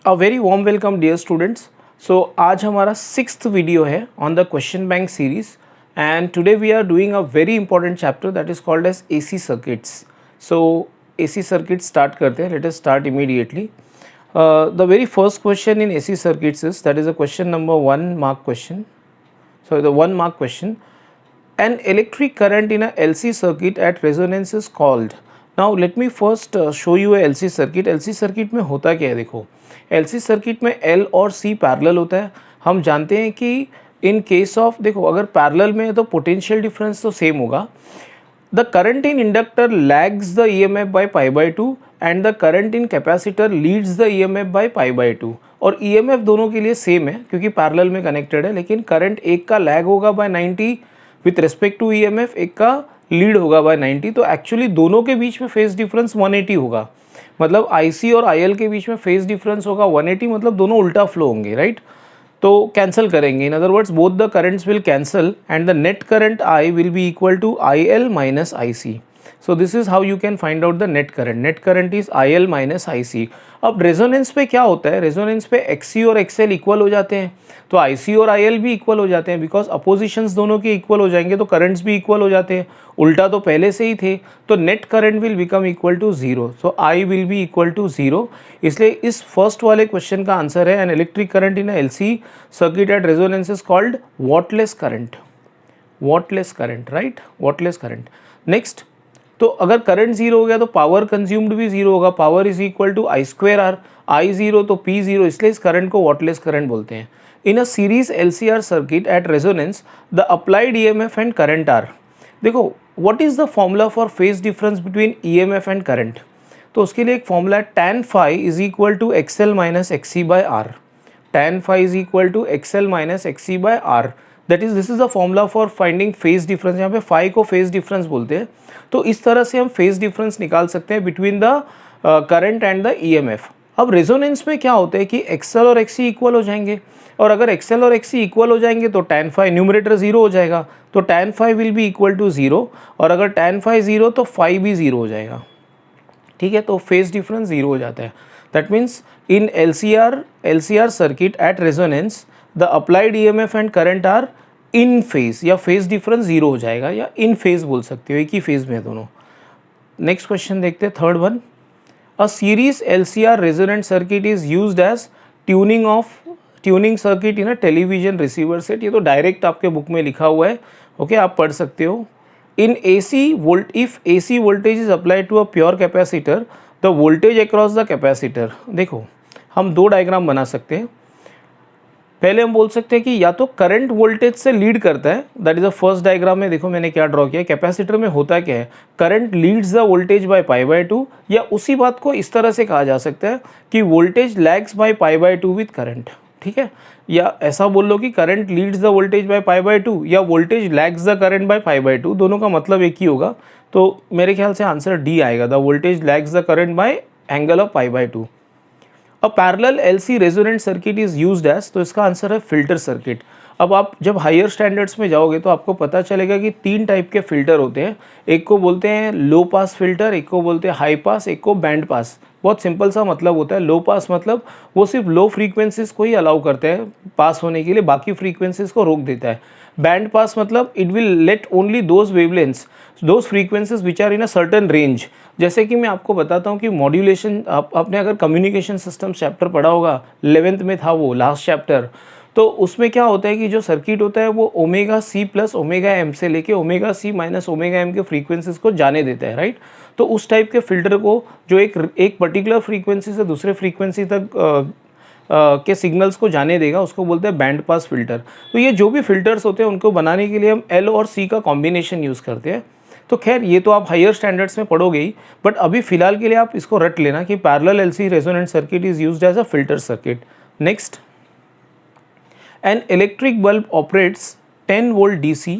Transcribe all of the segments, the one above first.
अ very warm welcome dear students. So आज हमारा 6th video है on the question bank series and today we are doing a very important chapter that is called as AC circuits. So AC circuit start करते हैं। Let us start immediately. The very first question in AC circuits is that is a question number 1 mark question. So the 1 mark question, an electric current in a LC circuit at resonance is called. Now let me first show you a LC circuit. LC circuit में होता क्या है, देखो LC circuit में L और C parallel होता है। हम जानते हैं कि इन केस ऑफ, देखो अगर पैरेलल में है तो पोटेंशियल डिफरेंस तो सेम होगा। The current in inductor lags the EMF by pi by 2 and the current in capacitor leads the EMF by pi by 2। और EMF दोनों के लिए सेम है क्योंकि पैरेलल में कनेक्टेड है, लेकिन करंट एक का लैग होगा by 90 with respect to EMF, एक का लीड होगा बाय 90। तो एक्चुअली दोनों के बीच में फेज डिफरेंस 180 होगा। मतलब IC और IL के बीच में फेज डिफरेंस होगा 180, मतलब दोनों उल्टा फ्लो होंगे, राइट। तो कैंसिल करेंगे। In other words both the currents will cancel and the net current I will be equal to IL minus IC। So this is how you can find out the net current. Net current is IL minus IC। अब resonance पे क्या होता है, resonance पे XC और XL equal हो जाते हैं, तो IC और IL भी इक्वल हो जाते हैं बिकॉज अपोजिशंस दोनों के इक्वल हो जाएंगे तो करंट्स भी इक्वल हो जाते हैं। उल्टा तो पहले से ही थे, तो net current will become equal to 0। So I will be equal to 0। इसलिए इस फर्स्ट वाले क्वेश्चन का आंसर है an electric current in LC circuit at resonance is called wattless current. Wattless current, right, wattless current. Next, तो अगर current zero हो गया तो पावर कंज्यूम्ड भी जीरो होगा। Power is equal to I square R. I zero तो P zero, इसलिए इस करंट को वॉटलेस करंट बोलते हैं। In a series LCR circuit at resonance the applied EMF and current are. देखो what is the formula for phase difference between EMF and current. तो उसके लिए एक फॉर्मूला है tan phi is equal to XL minus XC by R। tan phi is equal to XL minus XC by R। That is, this is the formula for finding phase difference. यहाँ पे phi को phase difference बोलते हैं। तो इस तरह से हम फेज डिफरेंस निकाल सकते हैं between the current and the EMF। अब रेजोनेंस में क्या होता है कि XL और XC इक्वल हो जाएंगे, और अगर XL और XC इक्वल हो जाएंगे तो tan phi न्यूमरेटर जीरो हो जाएगा, तो tan phi will be equal to 0, और अगर tan phi जीरो तो phi भी जीरो हो जाएगा। ठीक है, तो फेज डिफरेंस जीरो हो जाता है। That means in LCR circuit at resonance the applied EMF and current are in phase, या फेज डिफरेंस जीरो हो जाएगा, या इन फेज बोल सकते हो, एक ही फेज में है दोनों। नेक्स्ट क्वेश्चन देखते हैं, third one. A series LCR resonant circuit is used as tuning circuit in a television receiver set. ये तो डायरेक्ट आपके बुक में लिखा हुआ है, ओके, आप पढ़ सकते हो। इन if AC voltage is applied to a pure capacitor, the voltage across the capacitor। देखो हम दो डायग्राम बना सकते हैं। पहले हम बोल सकते हैं कि या तो करंट वोल्टेज से लीड करता है, that is the first diagram में। देखो मैंने क्या ड्रॉ किया, कैपेसिटर में होता क्या है, current leads the voltage by pi by 2, या उसी बात को इस तरह से कहा जा सकता है कि voltage lags by pi by 2 with current. ठीक है, या ऐसा बोल लो कि current leads the voltage by pi by 2 या voltage lags the current by pi by 2, दोनों का मतलब एक ही होगा। तो मेरे ख्याल से आंसर डी आएगा, the voltage lags the current by angle of pi by 2। A parallel LC resonant circuit is used as, तो इसका आंसर है फिल्टर सर्किट। अब आप जब हायर स्टैंडर्ड्स में जाओगे तो आपको पता चलेगा कि तीन टाइप के फिल्टर होते हैं। एक को बोलते हैं लो पास फिल्टर, एक को बोलते हैं हाई पास, एक को बैंड पास। बहुत सिंपल सा मतलब होता है। लो पास मतलब वो सिर्फ लो फ्रीक्वेंसीज को ही अलाउ करते हैं पास होने के लिए, बाकी फ्रीक्वेंसीज को रोक देता है। बैंड पास मतलब it will let only those wavelengths, those frequencies which are in a certain range. जैसे कि मैं आपको बताता हूँ कि मॉड्यूलेशन, आपने अगर कम्युनिकेशन सिस्टम चैप्टर पढ़ा होगा, 11th में था वो लास्ट चैप्टर, तो उसमें क्या होता है कि जो सर्किट होता है वो omega C plus omega M से लेके omega C minus omega M के फ्रीक्वेंसीज को जाने देता है, राइट। तो उस टाइप के फिल्टर को, जो एक पर्टिकुलर फ्रीक्वेंसी से दूसरे फ्रीक्वेंसी तक के सिग्नल्स को जाने देगा, उसको बोलते हैं बैंड पास फिल्टर। तो ये जो भी फिल्टर्स होते हैं उनको बनाने के लिए हम L और C का कॉम्बिनेशन यूज़ करते हैं। तो खैर ये तो आप हायर स्टैंडर्ड्स में पढ़ोगे ही, बट अभी फिलहाल के लिए आप इसको रट लेना कि parallel LC resonant circuit is used as a filter circuit. Next, an electric bulb operates 10 volt DC.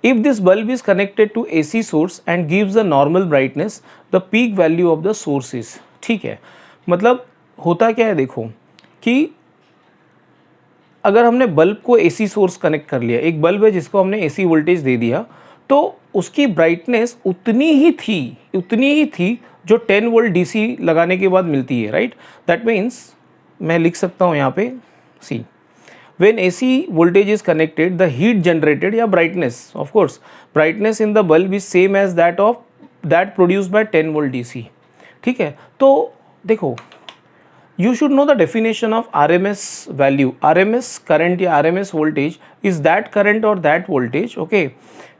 If this bulb is connected to AC source and gives a normal brightness, the peak value of the source is। ठीक है, मतलब होता क्या है, देखो कि अगर हमने बल्ब को AC सोर्स कनेक्ट कर लिया, एक बल्ब है जिसको हमने AC वोल्टेज दे दिया, तो उसकी ब्राइटनेस उतनी ही थी जो 10 वोल्ट DC लगाने के बाद मिलती है, राइट। दैट मीन्स मैं लिख सकता हूँ यहाँ पे सी, when AC voltage is connected the heat generated या brightness, of course brightness in the bulb is same as that produced by 10 volt DC. ठीक है, तो देखो you should know the definition of RMS value. RMS current या RMS voltage is that current or that voltage, okay,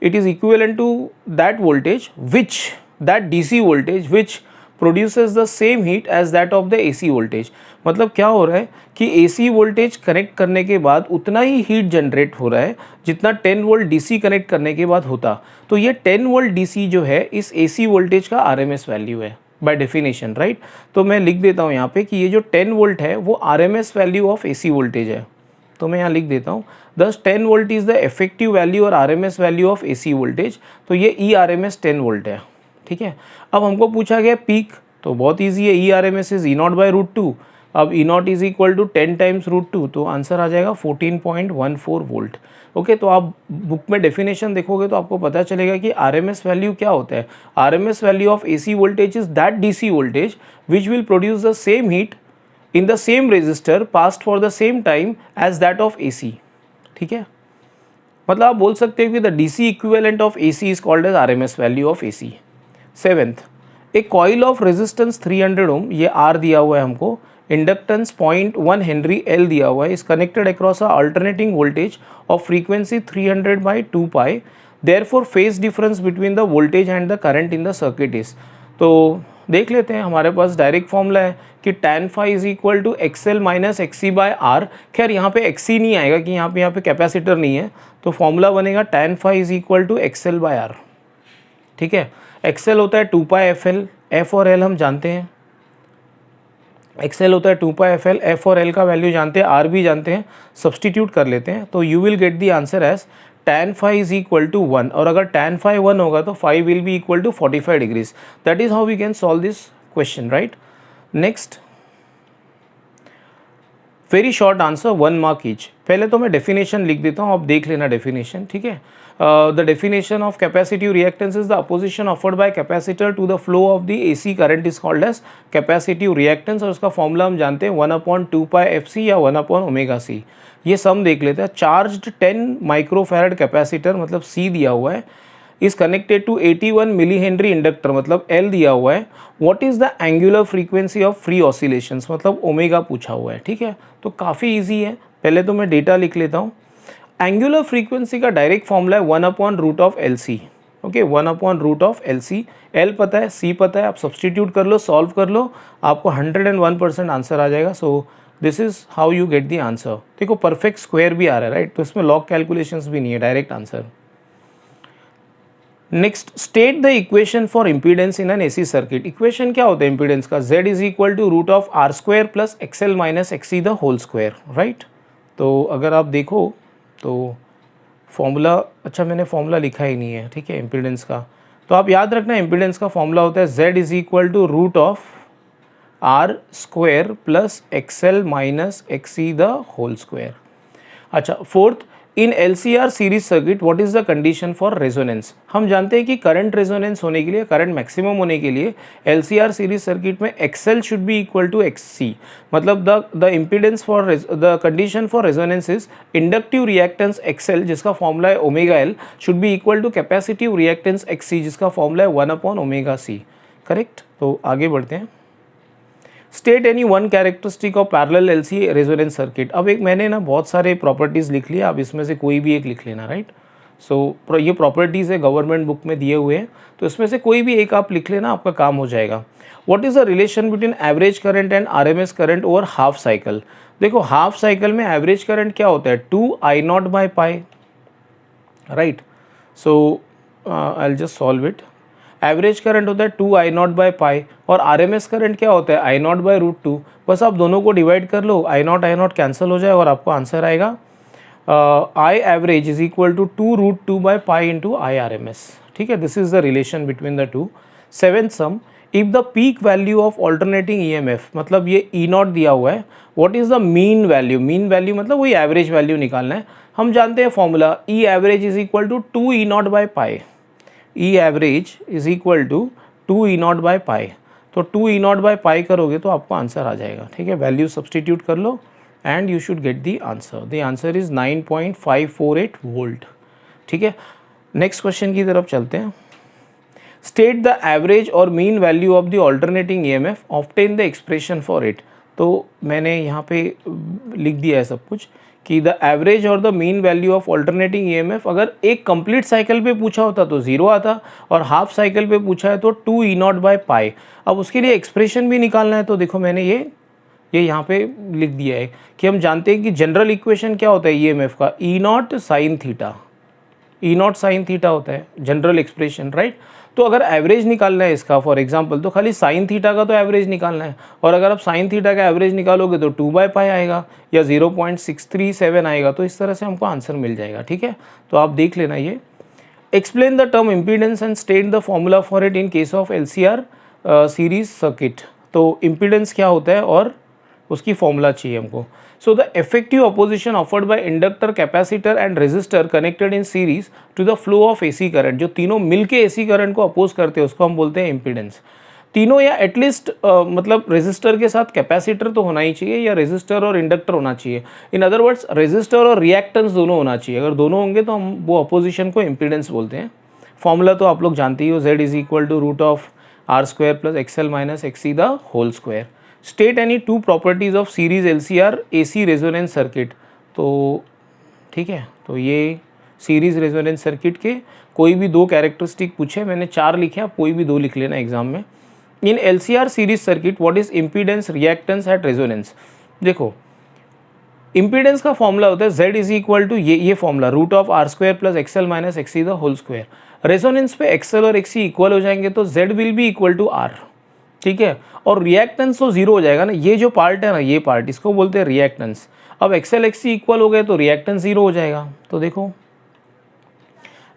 it is equivalent to that voltage which that DC voltage which produces the same heat as that of the AC voltage. मतलब क्या हो रहा है कि AC voltage connect करने के बाद उतना ही हीट जनरेट हो रहा है जितना 10 वोल्ट DC कनेक्ट करने के बाद होता। तो ये 10 वोल्ट DC जो है इस AC वोल्टेज का RMS वैल्यू है बाय डेफिनेशन, राइट। तो मैं लिख देता हूँ यहाँ पे कि ये जो 10 वोल्ट है वो RMS value of AC voltage है। तो मैं यहाँ लिख देता हूँ दस 10 volt is the effective value और RMS value of AC voltage. तो ये ERMS 10 वोल्ट है, ठीक है। अब हमको पूछा गया पीक, तो बहुत ईजी है, ERMS इज E0/√2। अब E0 is equal to 10 times √2, तो आंसर आ जाएगा 14.14 वोल्ट। ओके, तो आप बुक में डेफिनेशन देखोगे तो आपको पता चलेगा कि RMS वैल्यू क्या होता है। RMS value of AC voltage is that DC voltage which will produce the same heat in the same resistor passed for the same time as that of AC, ठीक है। मतलब आप बोल सकते हो कि the DC equivalent of AC is called as RMS value of AC। Seventh, a coil of resistance 300 ohm, ये R दिया हुआ है हमको, इंडक्टेंस 0.1 हेनरी L दिया हुआ है, is connected across a alternating voltage of frequency 300/2 pi, therefore phase difference between the voltage and the current in the circuit is. तो देख लेते हैं, हमारे पास डायरेक्ट फॉर्मूला है कि tan phi is equal to XL minus XC/R। खैर यहाँ पे XC नहीं आएगा कि यहाँ पे कैपेसिटर नहीं है, तो फॉर्मूला बनेगा tan phi is equal to XL/R, ठीक है। XL होता है 2πfL, F और L हम जानते हैं, XL होता है 2πfL, F और L का वैल्यू जानते हैं, R भी जानते हैं, सब्सटीट्यूट कर लेते हैं तो you will get the answer as tan phi is equal to 1, और अगर tan phi 1 होगा तो phi will be equal to 45 degrees. That is how we can solve this question, right. Next, very short answer, 1 mark each. पहले तो मैं definition लिख देता हूँ, आप देख लेना डेफिनेशन, ठीक है। The definition of capacitive reactance is the opposition offered by capacitor to the flow of the AC current is called as capacitive reactance, और उसका फॉर्मूला हम जानते हैं 1/2πfc या 1/ωc। ये सम देख लेते हैं। चार्ज्ड 10 माइक्रोफैरड कैपेसिटर, मतलब C दिया हुआ है, is connected to 81 milli henry inductor, मतलब L दिया हुआ है। What is the angular frequency of free oscillations, मतलब ओमेगा पूछा हुआ है, ठीक है। तो काफ़ी इजी है, पहले तो मैं डेटा लिख लेता हूँ। एंगुलर फ्रीक्वेंसी का डायरेक्ट फॉर्मूला है 1/√LC, ओके, 1/√LC। L पता है, C पता है, आप सब्सटीट्यूट कर लो, सॉल्व कर लो, आपको 101% आंसर आ जाएगा। सो this is how you get the answer. देखो परफेक्ट स्क्वायर भी आ रहा है, राइट, तो इसमें लॉग कैलकुलेशंस भी नहीं है, direct answer. Next, state the equation for impedance in an AC circuit. Equation क्या होता है इम्पीडेंस का, Z is equal to √R² plus XL minus XC the whole square, right. तो अगर आप देखो तो फॉर्मूला, अच्छा मैंने फॉर्मूला लिखा ही नहीं है, ठीक है, इम्पीडेंस का। तो आप याद रखना इम्पीडेंस का फॉर्मूला होता है Z is equal to √R² plus XL minus XC the whole square. अच्छा, fourth, in LCR series circuit what is the condition for resonance. हम जानते हैं कि करंट रेजोनेंस होने के लिए, करंट मैक्सिमम होने के लिए LCR सीरीज सर्किट में XL should be equal to XC, मतलब the impedance for the condition for resonance is inductive reactance XL जिसका फॉर्मूला है ω/L should be equal to capacitive reactance XC जिसका formula है 1/ωc, correct. तो आगे बढ़ते हैं। State any one characteristic of parallel LC resonance circuit. अब एक मैंने ना बहुत सारे प्रॉपर्टीज़ लिख लिया, अब इसमें से कोई भी एक लिख लेना, राइट। सो ये प्रॉपर्टीज़ है, गवर्नमेंट बुक में दिए हुए हैं, तो इसमें से कोई भी एक आप लिख लेना, आपका काम हो जाएगा। What is the relation between average current and RMS current over half cycle. देखो हाफ साइकिल में एवरेज करंट क्या होता है, 2I0/π, right. So I will just solve it. Average current होता है 2I0/π और RMS करंट क्या होता है I0/√2। बस आप दोनों को डिवाइड कर लो, I0 कैंसिल हो जाए और आपको आंसर आएगा I average is equal to 2√2/π into IRMS, ठीक है। This is the relation between the two. Seventh sum, if the peak value of alternating EMF, मतलब ये E0 दिया हुआ है, what is the mean value. Mean value मतलब वही average value निकालना है। हम जानते हैं formula E average is equal to 2E0/π, E average is equal to 2E0/π। तो 2 ई नॉट बाय पाई करोगे तो आपको आंसर आ जाएगा, ठीक है। वैल्यू सब्सटीट्यूट कर लो and you should get the answer. The answer is 9.548 volt, ठीक है। नेक्स्ट क्वेश्चन की तरफ चलते हैं। स्टेट द एवरेज और mean value of the alternating EMF, obtain the expression for it. तो मैंने यहाँ पे लिख दिया है सब कुछ कि द एवरेज और the mean value of alternating EMF, अगर एक कंप्लीट साइकिल पे पूछा होता तो 0 आता, और हाफ साइकिल पे पूछा है तो 2 ई नॉट बाय पाई। अब उसके लिए एक्सप्रेशन भी निकालना है, तो देखो मैंने ये यहाँ पे लिख दिया है कि हम जानते हैं कि जनरल इक्वेशन क्या होता है ईएमएफ का, E not sine theta, E not sine theta होता है जनरल एक्सप्रेशन, राइट। तो अगर एवरेज निकालना है इसका फॉर एग्जांपल, तो खाली साइन थीटा का तो एवरेज निकालना है, और अगर आप साइन थीटा का एवरेज निकालोगे तो 2 बाय पाई आएगा या 0.637 आएगा। तो इस तरह से हमको आंसर मिल जाएगा, ठीक है। तो आप देख लेना ये। Explain the term impedance and state the formula for it in case of LCR series circuit. तो इम्पीडेंस क्या होता है और उसकी फॉर्मूला चाहिए हमको। So the effective opposition offered by inductor, capacitor and resistor connected in series to the flow of AC current, जो तीनों मिलके एसी करंट को अपोज करते हैं उसको हम बोलते हैं इम्पीडेंस। तीनों या एटलीस्ट मतलब रेजिस्टर के साथ कैपेसिटर तो होना ही चाहिए, या रेजिस्टर और इंडक्टर होना चाहिए। इन अदर वर्ड्स रेजिस्टर और रिएक्टेंस दोनों होना चाहिए। अगर दोनों होंगे तो हम वो अपोजिशन को इम्पीडेंस बोलते हैं। फॉर्मूला तो आप लोग जानते ही हो, Z is equal to root of R square plus XL minus XC the whole square. State any two properties of series LCR AC resonance circuit. तो ठीक है, तो ये सीरीज रेजोनेंस सर्किट के कोई भी 2 कैरेक्टरिस्टिक पूछे, मैंने 4 लिखे, आप कोई भी 2 लिख लेना एग्जाम में। In LCR series circuit what is impedance, reactance at resonance. देखो इम्पीडेंस का फॉर्मूला होता है Z इज इक्वल टू ये formula root of R square plus XL minus XC the whole square. Resonance पे एक्सएल और XC equal हो जाएंगे तो Z will be equal to R, ठीक है। और रिएक्टेंस तो 0 हो जाएगा ना, ये जो पार्ट है ना, ये पार्ट, इसको बोलते हैं रिएक्टेंस। अब एक्सएल एक्सी इक्वल हो गए तो रिएक्टेंस 0 हो जाएगा। तो देखो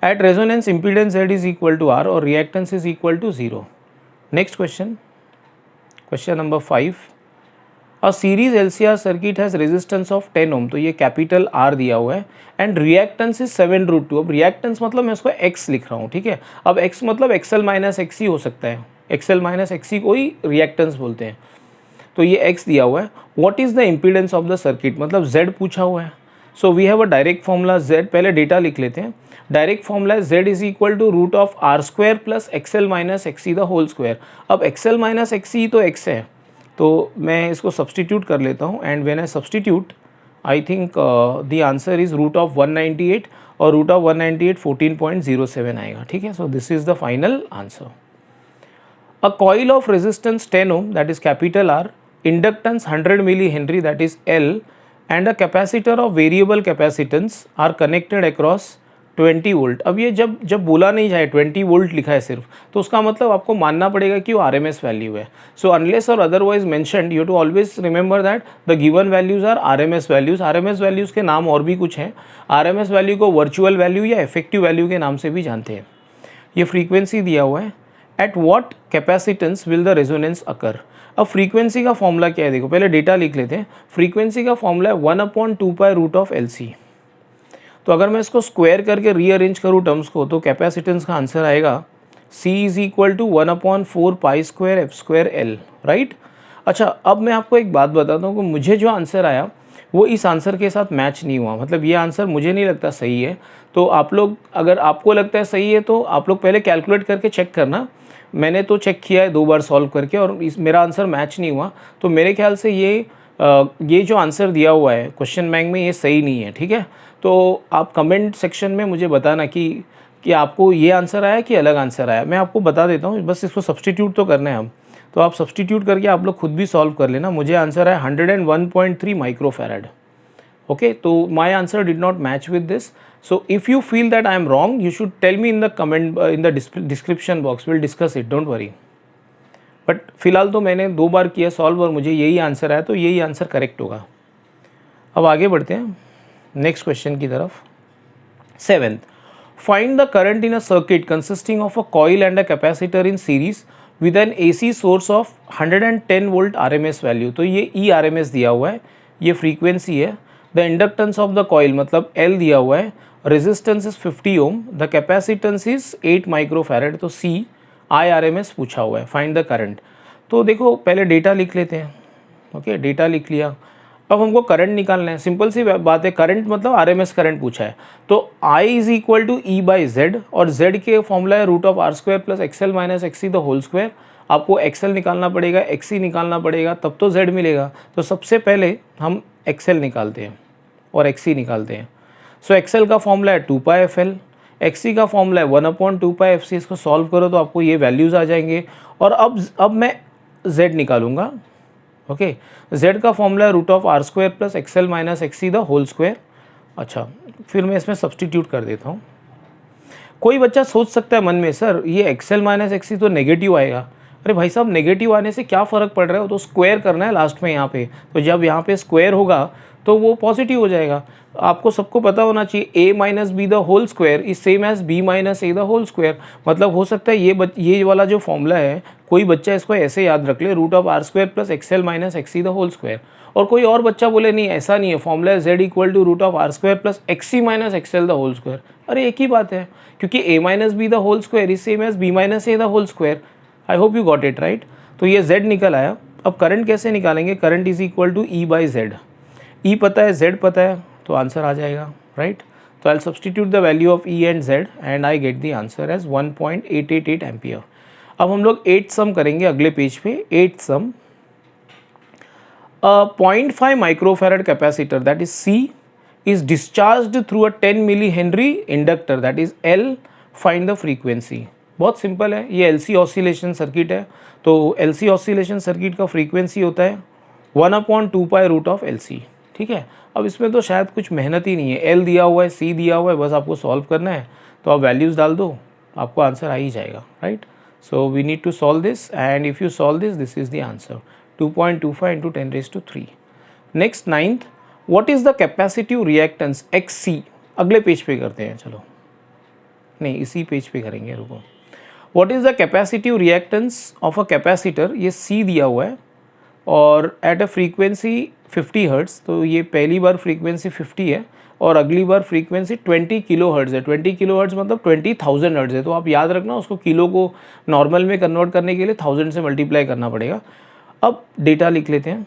at resonance impedance Z is equal to R और reactance is equal to 0। Next question, question number 5। A series LCR circuit has resistance of 10 ohm, तो ये कैपिटल R दिया हुआ है, एंड रिएक्टेंस इज 7√2। अब रिएक्टेंस मतलब मैं उसको X लिख रहा हूँ, ठीक है। अब X मतलब एक्सएल माइनस एक्सी हो सकता है, एक्सएल माइनस एक्सी को ही रिएक्टेंस बोलते हैं। तो ये X दिया हुआ है। What is the impedance of the circuit, मतलब Z पूछा हुआ है। So we have a direct formula Z, पहले डेटा लिख लेते हैं। डायरेक्ट फॉर्मूला है Z is equal to root of R square plus XL minus XC the whole square. अब एक्सएल माइनस एक्सी तो X है, तो मैं इसको सब्सटीट्यूट कर लेता हूँ, and when I substitute I think the answer is root of 198, और रूट ऑफ 198 14.07 आएगा, ठीक है। So this is the final answer. A coil of resistance 10 ohm, that is capital R, inductance 100 millihenry, that is L, and a capacitor of variable capacitance are connected across 20 volt. अब ये जब बोला नहीं जाए 20 volt लिखा है सिर्फ, तो उसका मतलब आपको मानना पड़ेगा कि वो RMS वैल्यू है। सो अनलेस और otherwise mentioned, you to always remember that the given values are RMS values. RMS values के नाम और भी कुछ हैं। RMS वैल्यू को वर्चुअल वैल्यू या इफेक्टिव वैल्यू के नाम से भी जानते हैं। ये फ्रीक्वेंसी दिया हुआ है। At what capacitance will the resonance occur. अब फ्रीक्वेंसी का फॉर्मूला क्या है, देखो पहले डेटा लिख लेते हैं। फ्रीक्वेंसी का फॉर्मूला है 1/2 पाई रूट ऑफ LC। तो अगर मैं इसको स्क्वायर करके रीअरेंज करूँ टर्म्स को, तो कैपेसिटेंस का आंसर आएगा C is equal to 1/4 pi square F square L, राइट। अच्छा, अब मैं आपको एक बात बताता हूँ कि मुझे जो आंसर आया वो इस आंसर के साथ मैच नहीं हुआ, मतलब ये आंसर मुझे नहीं लगता सही है। तो आप लोग, अगर आपको लगता है सही है तो आप लोग पहले कैलकुलेट करके चेक करना। मैंने तो चेक किया है 2 बार सॉल्व करके, और मेरा आंसर मैच नहीं हुआ। तो मेरे ख्याल से ये जो आंसर दिया हुआ है क्वेश्चन बैंक में, ये सही नहीं है, ठीक है। तो आप कमेंट सेक्शन में मुझे बताना कि आपको ये आंसर आया कि अलग आंसर आया। मैं आपको बता देता हूँ, बस इसको सब्सटीट्यूट तो करना है हम। तो आप सब्सटीट्यूट करके आप लोग खुद भी सॉल्व कर लेना। मुझे आंसर है 101.3 microfarad. Okay, so my answer did not match with this. So if you feel that I am wrong, you should tell me in the comment in the description box. We'll discuss it. Don't worry. But फिलहाल तो मैंने 2 बार किया solve और मुझे यही answer आया, तो यही आंसर करेक्ट होगा। अब आगे बढ़ते हैं नेक्स्ट क्वेश्चन की तरफ। 7th, find the current in a circuit consisting of a coil and a capacitor in series with an AC source of 110 volt RMS value। तो ये ERMS दिया हुआ है, ये फ्रीक्वेंसी है। The inductance of the coil मतलब L दिया हुआ है, resistance is 50 ohm, the capacitance is 8 microfarad. तो C IRMS पूछा हुआ है, फाइंड द करंट। तो देखो पहले डेटा लिख लेते हैं। ओके, डेटा लिख लिया। अब हमको करंट निकालना है। सिंपल सी बात है, करंट मतलब आरएमएस करंट पूछा है। तो I is equal to E by Z, और जेड के फॉर्मूला है root of R square plus XL minus XC the whole square. आपको एक्सएल निकालना पड़ेगा, एक्सी निकालना पड़ेगा, तब तो जेड मिलेगा। तो सबसे पहले हम एक्सएल निकालते हैं और एक्सी निकालते हैं। सो एक्सएल का फॉर्मूला है 2πfl, एक्सी का फॉर्मूला है 1/2πfc। इसको सॉल्व करो तो आपको ये वैल्यूज़ आ जाएंगे। और अब मैं z निकालूंगा। ओके, z का फॉर्मूला है root of R square plus XL minus XC the whole square. अच्छा, फिर मैं इसमें सब्सटीट्यूट कर देता हूँ। कोई बच्चा सोच सकता है मन में, सर ये एक्सएल माइनस एक्सी तो नेगेटिव आएगा। अरे भाई साहब, नेगेटिव आने से क्या फ़र्क पड़ रहा है, वो तो स्क्वायर करना है लास्ट में यहाँ पे। तो जब यहाँ पे स्क्वायर होगा तो वो पॉजिटिव हो जाएगा। आपको सबको पता होना चाहिए a minus B the whole square is same as b minus A the whole square. मतलब हो सकता है ये वाला जो फॉर्मूला है, कोई बच्चा इसको ऐसे याद रख ले, root of R square plus XL minus XC the whole square. और कोई और बच्चा बोले नहीं ऐसा नहीं है, फॉर्मूला है z equal to root of R square plus XC minus XL the whole square. अरे एक ही बात है, क्योंकि a minus B the whole square is same as b minus A the whole square. I hope you got it right. तो ये z निकल आया। अब करंट कैसे निकालेंगे? Current is equal to E by Z. E पता है, z पता है, तो आंसर आ जाएगा राइट। तो I substitute the value of E and z and I get the answer as 1.888 ampere. अब हम लोग 8th सम करेंगे अगले पेज पे। 8th sum, 0.5 microfarad capacitor that is C is discharged through a 10 milli henry inductor that is L, find the frequency. बहुत simple है, ये LC oscillation circuit है। तो LC ऑसिलेशन सर्किट का फ्रीक्वेंसी होता है 1/2π रूट ऑफ LC। ठीक है, अब इसमें तो शायद कुछ मेहनत ही नहीं है, L दिया हुआ है, C दिया हुआ है, बस आपको सॉल्व करना है। तो आप वैल्यूज़ डाल दो, आपको आंसर आ ही जाएगा right. So we need to solve this and if you solve this, this is the answer 2.25 into 10⁻3। Next 9th, what is the capacitive reactance XC। अगले पेज पे करते हैं, चलो नहीं इसी पेज पे करेंगे, रुको। What is the capacitive reactance of a capacitor, ये C दिया हुआ है और एट अ फ्रीक्वेंसी 50 हर्ट्ज़। तो ये पहली बार फ्रीक्वेंसी 50 है और अगली बार फ्रीक्वेंसी 20 किलो हर्ट्ज़ है। 20 किलो हर्ट्ज़ मतलब 20,000 हर्ट्ज़ है। तो आप याद रखना, उसको किलो को नॉर्मल में कन्वर्ट करने के लिए 1000 से मल्टीप्लाई करना पड़ेगा। अब डेटा लिख लेते हैं।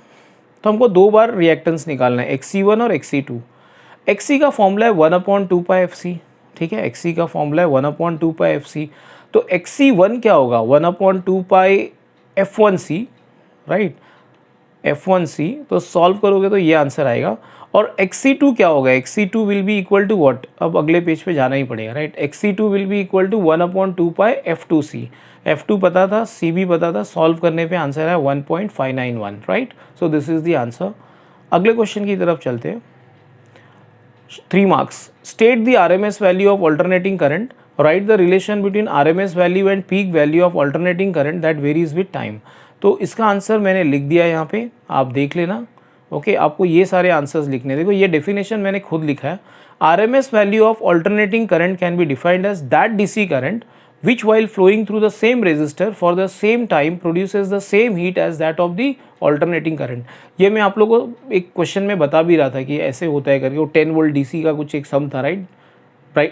तो हमको दो बार रिएक्टेंस निकालना है, XC1 और XC2। XC का फॉर्मूला है 1/2πfc। ठीक है, XC का फॉर्मूला है 1/2πfc। तो XC1 क्या होगा? 1/2πf1c right, F1c। तो सॉल्व करोगे तो ये आंसर आएगा। और XC2 क्या होगा? XC2 will be equal to what? अब अगले पेज पे जाना ही पड़ेगा right. XC2 will be equal to 1/2πf2c। F2 पता था, C भी पता था, सॉल्व करने पे आंसर है 1.591 right. So this is the answer. अगले क्वेश्चन की तरफ चलते हैं। 3 marks, state the RMS value of alternating current, right the relation between RMS value and peak value of alternating current that varies with time. तो इसका answer मैंने लिख दिया यहाँ पे, आप देख लेना। ओके, आपको ये सारे आंसर्स लिखने, देखो ये डेफिनेशन मैंने खुद लिखा है। RMS value of alternating current can be defined as that DC current which while flowing through the same resistor for the same time produces the same heat as that of the alternating current। ये मैं आप लोगों को एक question में बता भी रहा था कि ऐसे होता है करके। वो 10 वोल्ट DC का कुछ एक सम था राइट,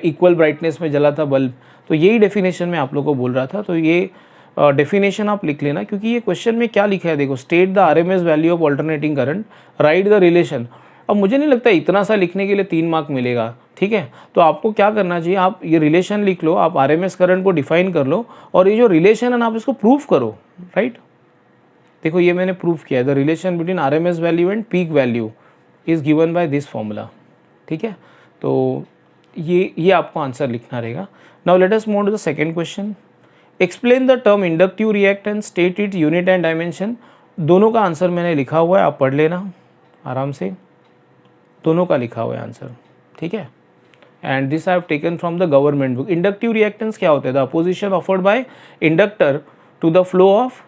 इक्वल ब्राइटनेस में जला था बल्ब। तो यही डेफिनेशन मैं आप लोगों को बोल रहा था। तो ये डेफिनेशन आप लिख लेना, क्योंकि ये क्वेश्चन में क्या लिखा है देखो, state the RMS value of alternating current, right the relation. अब मुझे नहीं लगता इतना सा लिखने के लिए 3 मार्क मिलेगा। ठीक है, तो आपको क्या करना चाहिए, आप ये रिलेशन लिख लो, आप RMS करंट को डिफाइन कर लो और ये जो रिलेशन है ना आप इसको प्रूफ करो राइट। देखो ये मैंने प्रूफ किया है, the relation between RMS value and peak value is given by this formula. ठीक है, तो ये आपको आंसर लिखना रहेगा। Now let us move to the second question. Explain the term inductive reactance, state it unit and dimension. दोनों का answer मैंने लिखा हुआ है, आप पढ़ लेना आराम से, दोनों का लिखा हुआ है आंसर। ठीक है, and this I have taken from the government book. Inductive reactance क्या होता है? The opposition offered by inductor to the flow of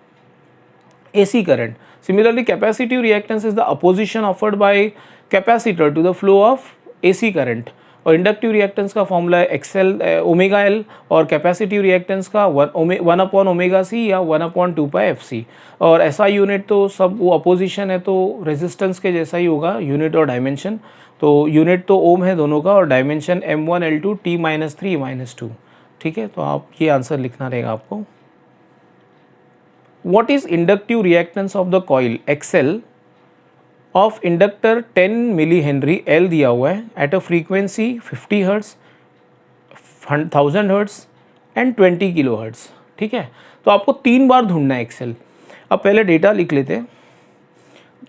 AC current. Similarly capacitive reactance is the opposition offered by capacitor to the flow of AC current. और inductive reactance का formula है XL omega L और capacitive reactance का 1/ωc या 1/2πfc। और ऐसा unit तो सब वो अपोजिशन है तो रेजिस्टेंस के जैसा ही होगा, यूनिट और डायमेंशन। तो यूनिट तो ओम है दोनों का और डायमेंशन M1L2 T-3 -2। ठीक है, तो आप ये आंसर लिखना रहेगा आपको। what is inductive reactance of the coil XL of inductor 10 millihenry L दिया हुआ है at a frequency 50 hertz, 1000 hertz and 20 kilo hertz. ठीक है, तो आपको 3 बार ढूंढना है एक्सेल। अब पहले डेटा लिख लेते हैं,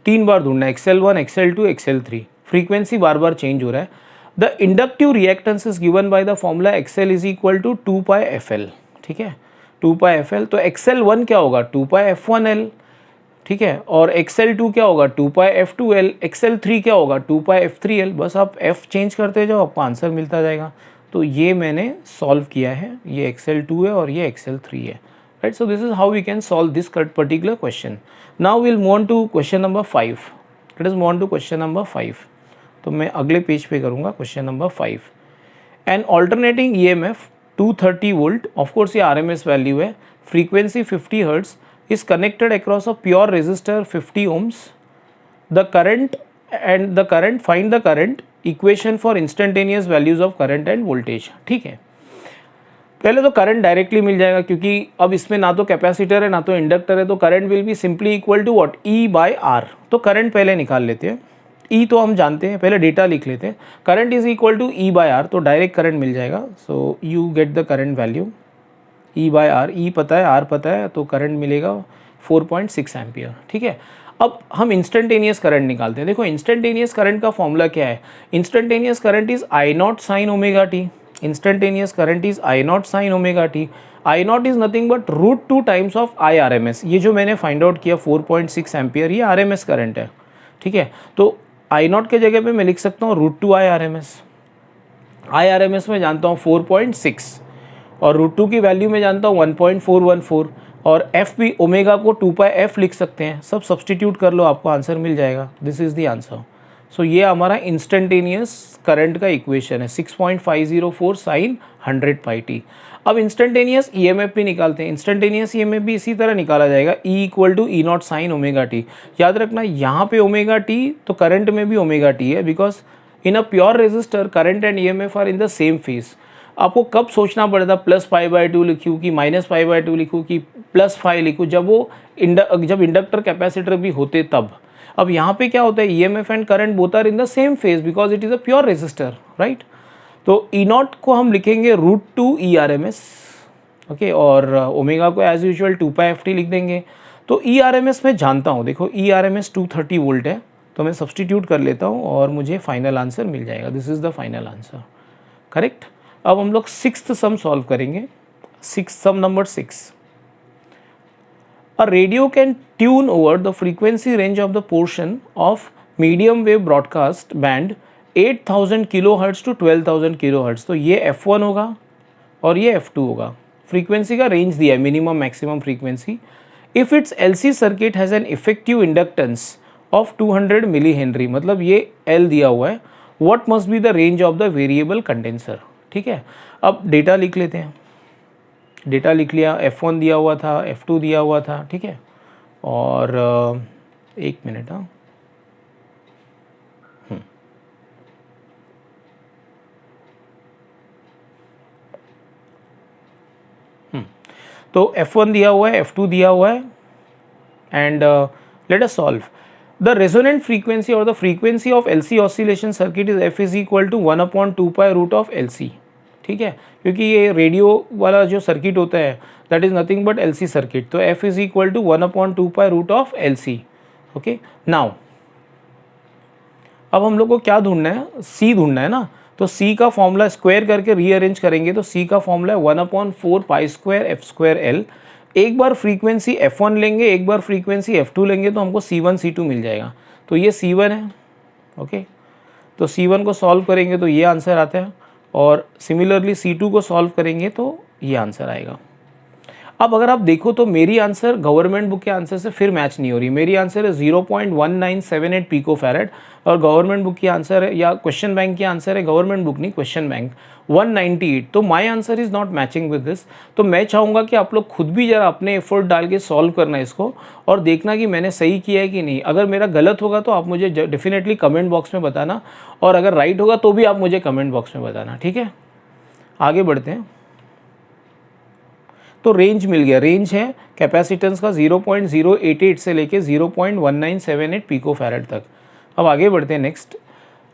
3 बार ढूंढना है XL1, XL2, XL3, फ्रीक्वेंसी बार बार चेंज हो रहा है। The inductive reactance is given by the formula XL is equal to 2 pi FL। ठीक है, 2 पाई FL, तो XL1 क्या होगा 2 पाई F1L। ठीक है, और XL2 क्या होगा 2 पाई F2L, XL3 क्या होगा 2 पाई F3L। बस आप F चेंज करते जाओ, आपको आंसर मिलता जाएगा। तो ये मैंने सॉल्व किया है, ये XL2 है और ये XL3 है, right. So this is how we can solve this particular question. Now will move on to question number 5। Let us move on to question number 5। तो मैं अगले पेज पे करूँगा question number 5। An alternating EMF 230 volt, of course ये RMS value है, frequency 50 hertz, is connected across a pure resistor 50 ohms. Find the current equation for instantaneous values of current and voltage। ठीक है, पहले तो करंट डायरेक्टली मिल जाएगा क्योंकि अब इसमें ना तो कैपेसिटर है ना तो इंडक्टर है, तो current will be simply equal to what E by R। तो करंट पहले निकाल लेते हैं, E तो हम जानते हैं, पहले डेटा लिख लेते हैं। Current is equal to E by R, तो डायरेक्ट करंट मिल जाएगा। So you get the current value E by R, E पता है, R पता है, तो करंट मिलेगा 4.6 एम्पियर। ठीक है, अब हम इंस्टेंटेनियस करंट निकालते हैं। देखो इंस्टेंटेनियस करंट का फॉर्मूला क्या है, instantaneous current is I not sine omega T. Instantaneous current is I not sine omega T. I not is nothing but √2 times of IRMS। ये जो मैंने फाइंड आउट किया 4.6 एम्पियर, ये RMS करंट है। ठीक है, तो I नॉट के जगह पे मैं लिख सकता हूँ √2 IRMS। IRMS में जानता हूँ 4.6 और √2 की वैल्यू में जानता हूँ 1.414, और F भी ओमेगा को 2 पाई F लिख सकते हैं। सब सब्सटीट्यूट कर लो, आपको आंसर मिल जाएगा। This is the answer. So ये हमारा इंस्टेंटेनियस करंट का इक्वेशन है, 6.504 साइन 100 पाई टी। अब इंस्टेंटेनियस EMF भी निकालते हैं। इंस्टेंटेनियस EMF भी इसी तरह निकाला जाएगा, E equal to E naught sine omega t. याद रखना यहाँ पे ओमेगा टी, तो करंट में भी ओमेगा टी है, because in a pure resistor current and EMF are in the same phase. आपको कब सोचना पड़ता प्लस π/2 लिखूँ कि माइनस π/2 लिखूँ कि प्लस 5 लिखूँ, जब इंडक्टर कैपेसिटर भी होते तब। अब यहाँ पे क्या होता है, EMF and current both are in the same phase because it is a pure resistor, right. तो E नॉट को हम लिखेंगे √2 ERMS, ओके, और ओमेगा को एज यूजुअल 2 पाई FT लिख देंगे। तो ERMS में जानता हूँ, देखो ERMS 230 वोल्ट है, तो मैं सब्सटीट्यूट कर लेता हूँ और मुझे फाइनल आंसर मिल जाएगा। This is the final answer, correct. अब हम लोग 6th सम सॉल्व करेंगे। 6th sum number 6। A radio can tune over the frequency range of the portion of medium wave broadcast band 8000 kilo hertz to 12000 kilo hertz. तो ये F1 होगा और ये F2 होगा। फ्रीक्वेंसी का रेंज दिया है, minimum maximum frequency. If its LC circuit has an effective inductance of 200 milli henry, मतलब ये L दिया हुआ है, what must be the range of the variable condenser. ठीक है, अब डेटा लिख लेते हैं। डेटा लिख लिया, F1 दिया हुआ था, F2 दिया हुआ था, ठीक है। और एक मिनट, हाँ, तो F1 दिया हुआ है, F2 दिया हुआ है, and let us solve. The resonant frequency और the frequency of LC oscillation circuit is F is equal to 1/2 pi root of LC। ठीक है, क्योंकि ये रेडियो वाला जो सर्किट होता है that is nothing but LC circuit, तो F is equal to 1/2 pi root of LC। Okay, now अब हम लोग को क्या ढूंढना है, C ढूंढना है ना। तो C का फॉर्मूला स्क्वायर करके रीअरेंज करेंगे, तो C का फॉर्मूला है 1/4 pi square F square L। एक बार फ्रीक्वेंसी F1 लेंगे, एक बार फ्रीक्वेंसी F2 लेंगे, तो हमको C1 C2 मिल जाएगा। तो ये C1 है, ओके। तो C1 को सॉल्व करेंगे तो ये आंसर आता है, और सिमिलरली C2 को सॉल्व करेंगे तो ये आंसर आएगा। अब अगर आप देखो तो मेरी आंसर गवर्नमेंट बुक के आंसर से फिर मैच नहीं हो रही। मेरी आंसर है 0.1978 पिको फैरेड, और गवर्नमेंट बुक की आंसर है, या क्वेश्चन बैंक की आंसर है, गवर्नमेंट बुक नहीं क्वेश्चन बैंक, 198। तो my answer is not matching with this. तो मैं चाहूँगा कि आप लोग खुद भी ज़रा अपने एफर्ट डाल के सॉल्व करना इसको, और देखना कि मैंने सही किया है कि नहीं। अगर मेरा गलत होगा तो आप मुझे डेफिनेटली कमेंट बॉक्स में बताना, और अगर राइट होगा तो भी आप मुझे कमेंट बॉक्स में बताना, ठीक है। आगे बढ़ते हैं। तो रेंज मिल गया, रेंज है कैपेसिटेंस का 0.088 से लेके 0.1978 पिकोफैरेड तक। अब आगे बढ़ते हैं next.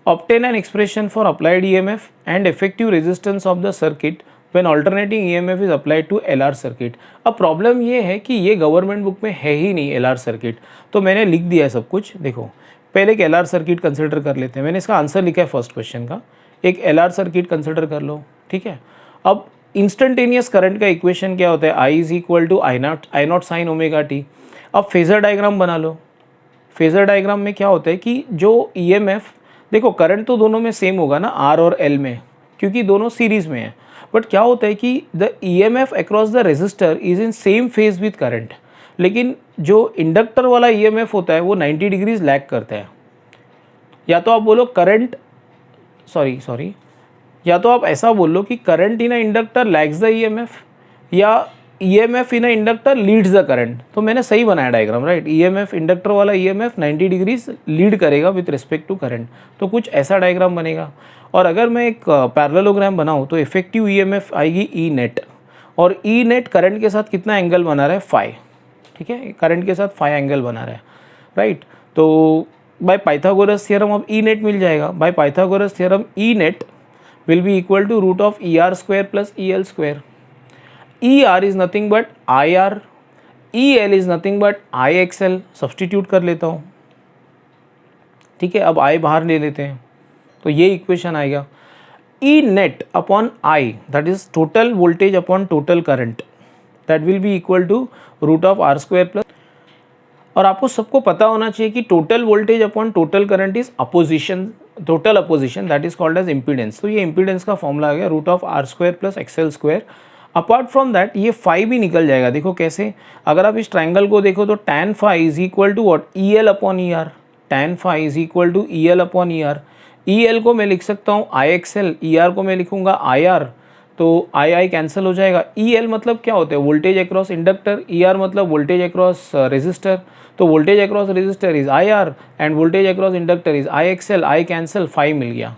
Obtain an expression for applied EMF and effective resistance of the circuit when alternating EMF is applied to LR circuit. अब प्रॉब्लम ये है कि ये गवर्नमेंट बुक में है ही नहीं एलआर सर्किट, तो मैंने लिख दिया है सब कुछ। देखो पहले एक एलआर सर्किट कंसिडर कर लेते हैं। मैंने इसका आंसर लिखा है फर्स्ट क्वेश्चन का, एक एलआर सर्किट कंसिडर कर लो, ठीक है। अब इंस्टेंटेनियस करंट का इक्वेशन क्या होता है, I is equal to I not sine omega T. अब फेजर डायग्राम बना लो। फेजर डायग्राम में क्या होता है कि जो ईएमएफ, देखो करंट तो दोनों में सेम होगा ना, आर और एल में, क्योंकि दोनों सीरीज में है। बट क्या होता है कि the EMF across the resistor is in same phase with current, लेकिन जो इंडक्टर वाला ईएमएफ होता है वो 90 डिग्रीज लैग करता है। या तो आप बोलो करंट सॉरी या तो आप ऐसा बोल लो कि current in a inductor lags the EMF, या EMF in a inductor leads the current. तो मैंने सही बनाया डायग्राम, राइट। ईएमएफ, इंडक्टर वाला ईएमएफ 90 डिग्रीज लीड करेगा विथ रिस्पेक्ट टू करंट, तो कुछ ऐसा डायग्राम बनेगा। और अगर मैं एक पैरेललोग्राम बनाऊँ तो इफेक्टिव ईएमएफ आएगी ई नेट, और ई नेट करंट के साथ कितना एंगल बना रहा है, फाई, ठीक है, करंट के साथ फाई एंगल बना रहा है, राइट। तो बाय पाइथागोरस थ्योरम अब ई नेट मिल जाएगा। Bye Pythagoras theorem E net will be equal to root of ER square plus EL square. ER is nothing but IR, EL is nothing but IXL। Substitute कर लेता हूँ, ठीक है। अब I बाहर ले लेते हैं, तो ये इक्वेशन आएगा E net upon I, that is total voltage upon total current, that will be equal to root of R square plus। और आपको सबको पता होना चाहिए कि total voltage upon total current is opposition, total opposition, that is called as impedance. तो ये impedance का फॉर्मूला आ गया root of R square plus XL square. Apart from that ये फाई भी निकल जाएगा। देखो कैसे, अगर आप इस ट्राइंगल को देखो तो tan phi is equal to what, E L upon E R. tan phi is equal to E L upon E R. E L को मैं लिख सकता हूँ आई एक्सएल, ई आर को मैं लिखूंगा आई आर, तो आई आई कैंसिल हो जाएगा। ई एल मतलब क्या होता है, voltage across inductor, E R मतलब वोल्टेज अक्रॉस रेजिस्टर, तो voltage across resistor is I R and voltage across inductor is I XL, I cancel, phi मिल गया,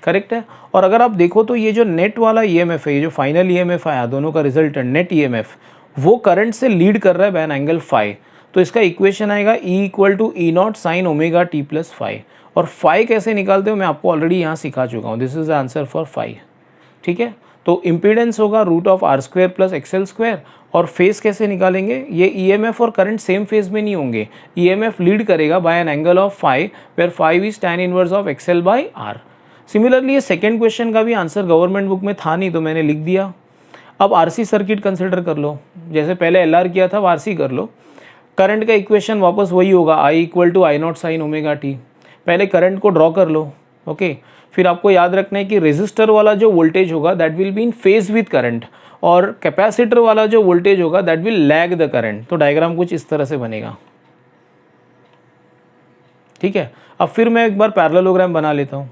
करेक्ट है। और अगर आप देखो तो ये जो नेट वाला ईएमएफ है, ये जो फाइनल ईएमएफ आया दोनों का रिजल्टेंट नेट ईएमएफ, वो करंट से लीड कर रहा है बाय एन एंगल फाई। तो इसका इक्वेशन आएगा E equal to E not sine omega t plus phi. और फाई कैसे निकालते हो मैं आपको ऑलरेडी यहाँ सिखा चुका हूँ, this is the answer for phi, ठीक है। तो इम्पीडेंस होगा root of R square plus XL square. और फेस कैसे निकालेंगे, ये ईएमएफ और करंट सेम फेज में नहीं होंगे, ईएमएफ लीड करेगा by an angle of phi, where phi is tan inverse of XL by R. Similarly ये सेकेंड क्वेश्चन का भी आंसर गवर्नमेंट बुक में था नहीं, तो मैंने लिख दिया। अब आरसी सर्किट कंसिडर कर लो, जैसे पहले एलआर किया था आरसी कर लो। करंट का इक्वेशन वापस वही होगा, I equal to I not sine omega T. पहले करंट को ड्रॉ कर लो, ओके। फिर आपको याद रखना है कि रेजिस्टर वाला जो वोल्टेज होगा that will be in phase with current, और कैपेसिटर वाला जो वोल्टेज होगा that will lag the current. तो डायग्राम कुछ इस तरह से बनेगा, ठीक है। अब फिर मैं एक बार पैरेललोग्राम बना लेता हूँ,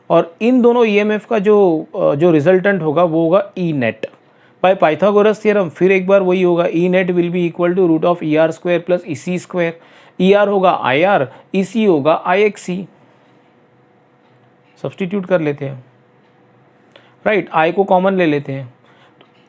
और इन दोनों ईएमएफ का जो रिजल्टेंट होगा वो होगा E net by Pythagoras theorem. फिर एक बार वही होगा, E net will be equal to root of E R square plus E C square. E R होगा आई आर, ई सी होगा आई एक्स सी। सब्सटीट्यूट कर लेते हैं, राइट, आई को कॉमन ले लेते हैं।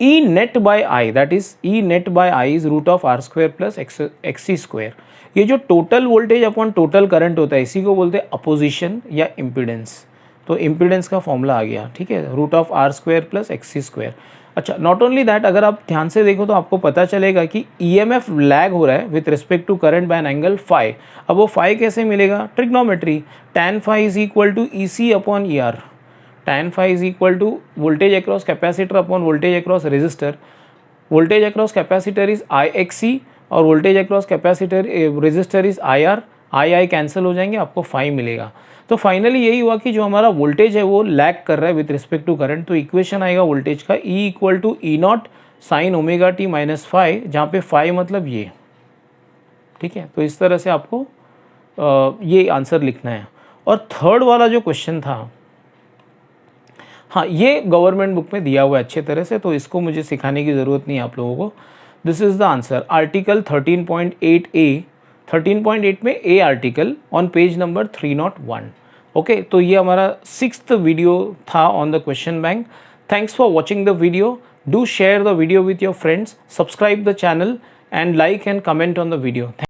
E net by I, that is E net by I is root of R square plus X C square. ये जो total voltage upon total current होता है इसी को बोलते हैं अपोजिशन या इम्पीडेंस। तो इम्पीडेंस का फॉर्मूला आ गया, ठीक है, root of R square plus X C square. अच्छा, नॉट ओनली दैट, अगर आप ध्यान से देखो तो आपको पता चलेगा कि ईएमएफ लैग हो रहा है with respect to current by an angle phi. अब वो फाई कैसे मिलेगा, trigonometry, tan phi is equal to E C upon E R. tan phi is equal to voltage across capacitor upon voltage across resistor. Voltage across capacitor is I X C और voltage across capacitor resistor is I R. I I cancel हो जाएंगे, आपको phi मिलेगा। तो finally यही हुआ कि जो हमारा वोल्टेज है वो लैग कर रहा है विथ रिस्पेक्ट टू करंट। तो इक्वेशन आएगा वोल्टेज का E equal to E not sine omega t minus phi, जहाँ पे फाई मतलब ये, ठीक है। तो इस तरह से आपको ये आंसर लिखना है। और थर्ड वाला जो क्वेश्चन था, हाँ, ये गवर्नमेंट बुक में दिया हुआ है अच्छे तरह से, तो इसको मुझे सिखाने की ज़रूरत नहीं है आप लोगों को। This is the answer, article 13.8A, 13.8 में A article on page number 301। Okay, तो ये हमारा 6th वीडियो था on the question bank. Thanks for watching the video. Do share the video with your friends, subscribe the channel and like and comment on the video.